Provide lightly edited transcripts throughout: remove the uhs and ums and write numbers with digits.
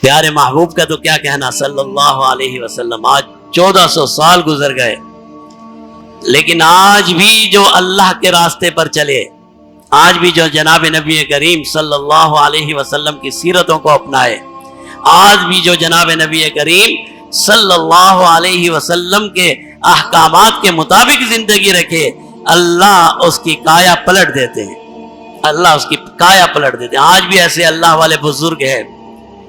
پیارے محبوب کا تو کیا کہنا صلی اللہ علیہ وسلم. آج 1400 سال گزر گئے، لیکن آج بھی جو اللہ کے راستے پر چلے، آج بھی جو جناب نبی کریم صلی اللہ علیہ وسلم کی سیرتوں کو اپنائے، آج بھی جو جناب نبی کریم صلی اللہ علیہ وسلم کے احکامات کے مطابق زندگی رکھے، اللہ اس کی کایا پلٹ دیتے ہیں. اللہ اس کی کایا پلٹ دیتے ہیں. آج بھی ایسے اللہ والے بزرگ ہیں،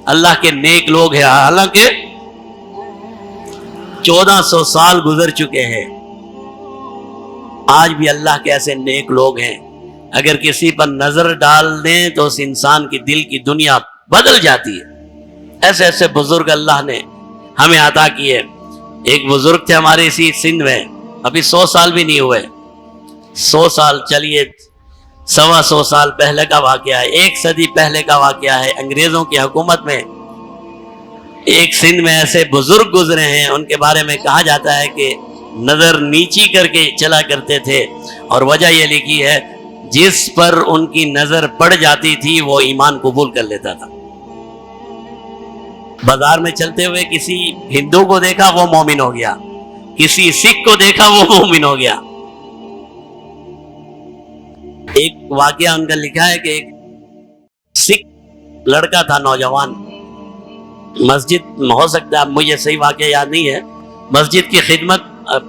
اللہ کے نیک لوگ ہیں، حالانکہ 1400 سال گزر چکے ہیں، آج بھی اللہ کے ایسے نیک لوگ ہیں. اگر کسی پر نظر ڈال دیں تو اس انسان کی دل کی دنیا بدل جاتی ہے. ایسے ایسے بزرگ اللہ نے ہمیں عطا کیے. ایک بزرگ تھے ہمارے اسی سندھ میں، ابھی 100 سال بھی نہیں ہوئے. 100 سال چلیے 125 سال پہلے کا واقعہ ہے، 1 صدی پہلے کا واقعہ ہے. انگریزوں کی حکومت میں ایک سندھ میں ایسے بزرگ گزرے ہیں، ان کے بارے میں کہا جاتا ہے کہ نظر نیچی کر کے چلا کرتے تھے، اور وجہ یہ لکھی ہے جس پر ان کی نظر پڑ جاتی تھی وہ ایمان قبول کر لیتا تھا. بازار میں چلتے ہوئے کسی ہندو کو دیکھا وہ مومن ہو گیا، کسی سکھ کو دیکھا وہ مومن ہو گیا. ایک واقعہ ان کا لکھا ہے کہ ایک سکھ لڑکا تھا، نوجوان، مسجد ہو سکتا ہے، مجھے صحیح واقعہ یاد نہیں ہے، مسجد کی خدمت،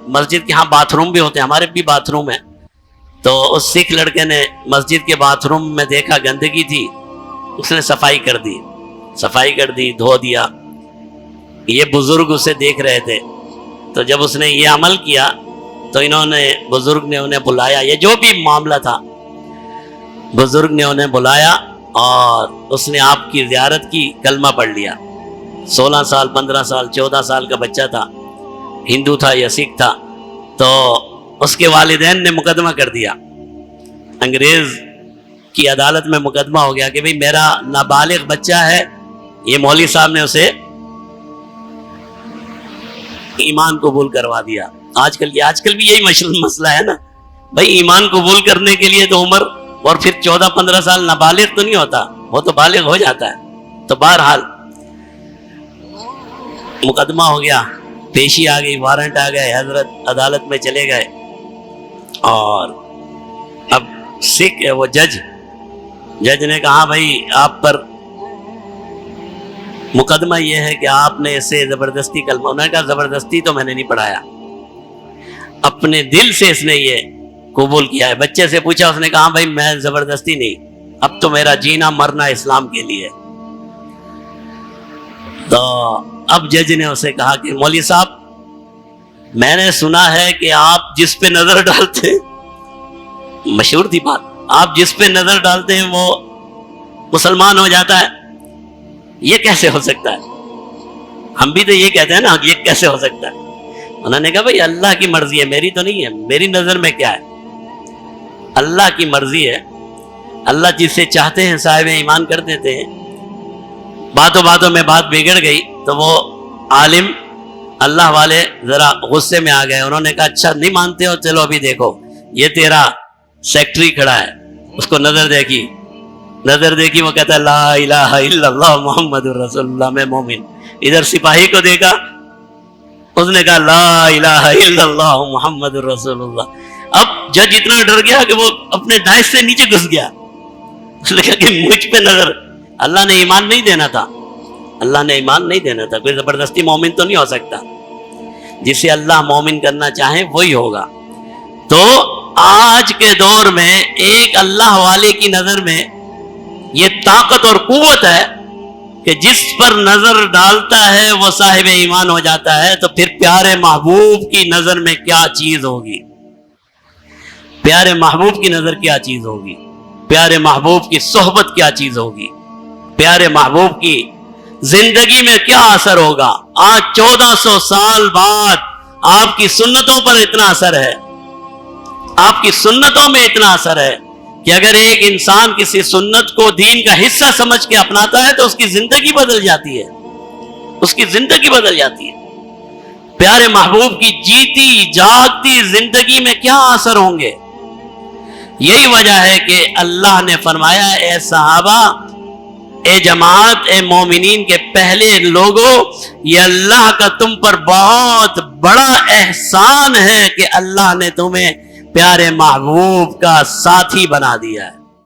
مسجد کے ہاں باتھ روم بھی ہوتے ہیں، ہمارے بھی باتھ روم ہے. تو اس سکھ لڑکے نے مسجد کے باتھ روم میں دیکھا گندگی تھی، اس نے صفائی کر دی، دھو دیا. یہ بزرگ اسے دیکھ رہے تھے، تو جب اس نے یہ عمل کیا تو بزرگ نے انہیں بلایا، یہ جو بھی معاملہ تھا بزرگ نے انہیں بلایا اور اس نے آپ کی زیارت کی، کلمہ پڑھ لیا. 16 سال 15 سال 14 سال کا بچہ تھا، ہندو تھا یا سکھ تھا. تو اس کے والدین نے مقدمہ کر دیا، انگریز کی عدالت میں مقدمہ ہو گیا کہ بھئی میرا نابالغ بچہ ہے، یہ مولوی صاحب نے اسے ایمان قبول کروا دیا. آج کل بھی یہی مسئلہ ہے نا بھئی، ایمان قبول کرنے کے لیے تو عمر، اور پھر 14-15 سال نابالغ تو نہیں ہوتا، وہ تو بالغ ہو جاتا ہے. تو بہرحال مقدمہ ہو گیا، پیشی آ گئی، وارنٹ آ گئے، حضرت عدالت میں چلے گئے. اور اب سکھ ہے وہ جج نے کہا بھائی آپ پر مقدمہ یہ ہے کہ آپ نے اسے زبردستی کلمہ، انہوں نے کہا زبردستی تو میں نے نہیں پڑھایا، اپنے دل سے اس نے یہ قبول کیا ہے. بچے سے پوچھا، اس نے کہا بھائی میں زبردستی نہیں، اب تو میرا جینا مرنا اسلام کے لیے. تو اب جج نے اسے کہا کہ مولوی صاحب میں نے سنا ہے کہ آپ جس پہ نظر ڈالتے، مشہور تھی بات، آپ جس پہ نظر ڈالتے ہیں وہ مسلمان ہو جاتا ہے، یہ کیسے ہو سکتا ہے؟ ہم بھی تو یہ کہتے ہیں نا، یہ کیسے ہو سکتا ہے؟ انہوں نے کہا بھائی اللہ کی مرضی ہے، میری تو نہیں ہے، میری نظر میں کیا ہے، اللہ کی مرضی ہے. اللہ جسے چاہتے ہیں صاحب ایمان کر دیتے ہیں. باتوں میں بات بگڑ گئی تو وہ عالم اللہ والے ذرا غصے میں آ گئے. انہوں نے کہا اچھا نہیں مانتے ہو، چلو ابھی دیکھو یہ تیرا سیکٹری کھڑا ہے، اس کو نظر دیکھی، وہ کہتا ہے لا الہ الا اللہ محمد الرسول اللہ، میں مومن. ادھر سپاہی کو دیکھا، اس نے کہا لا الہ الا اللہ محمد الرسول اللہ. اب جج اتنا ڈر گیا کہ وہ اپنے ڈائس سے نیچے گھس گیا. اس نے کہا کہ مجھ پہ نظر، اللہ نے ایمان نہیں دینا تھا، کوئی زبردستی مومن تو نہیں ہو سکتا، جسے اللہ مومن کرنا چاہے وہی ہوگا. تو آج کے دور میں ایک اللہ والے کی نظر میں یہ طاقت اور قوت ہے کہ جس پر نظر ڈالتا ہے وہ صاحب ایمان ہو جاتا ہے. تو پھر پیارے محبوب کی نظر میں کیا چیز ہوگی، پیارے محبوب کی نظر کیا چیز ہوگی، پیارے محبوب کی صحبت کیا چیز ہوگی، پیارے محبوب کی زندگی میں کیا اثر ہوگا. آج 1400 سال بعد آپ کی سنتوں پر اتنا اثر ہے، آپ کی سنتوں میں اتنا اثر ہے کہ اگر ایک انسان کسی سنت کو دین کا حصہ سمجھ کے اپناتا ہے تو اس کی زندگی بدل جاتی ہے. پیارے محبوب کی جیتی جاگتی زندگی میں کیا اثر ہوں گے. یہی وجہ ہے کہ اللہ نے فرمایا اے صحابہ اے جماعت، اے مومنین کے پہلے لوگوں، یہ اللہ کا تم پر بہت بڑا احسان ہے کہ اللہ نے تمہیں پیارے محبوب کا ساتھی بنا دیا ہے۔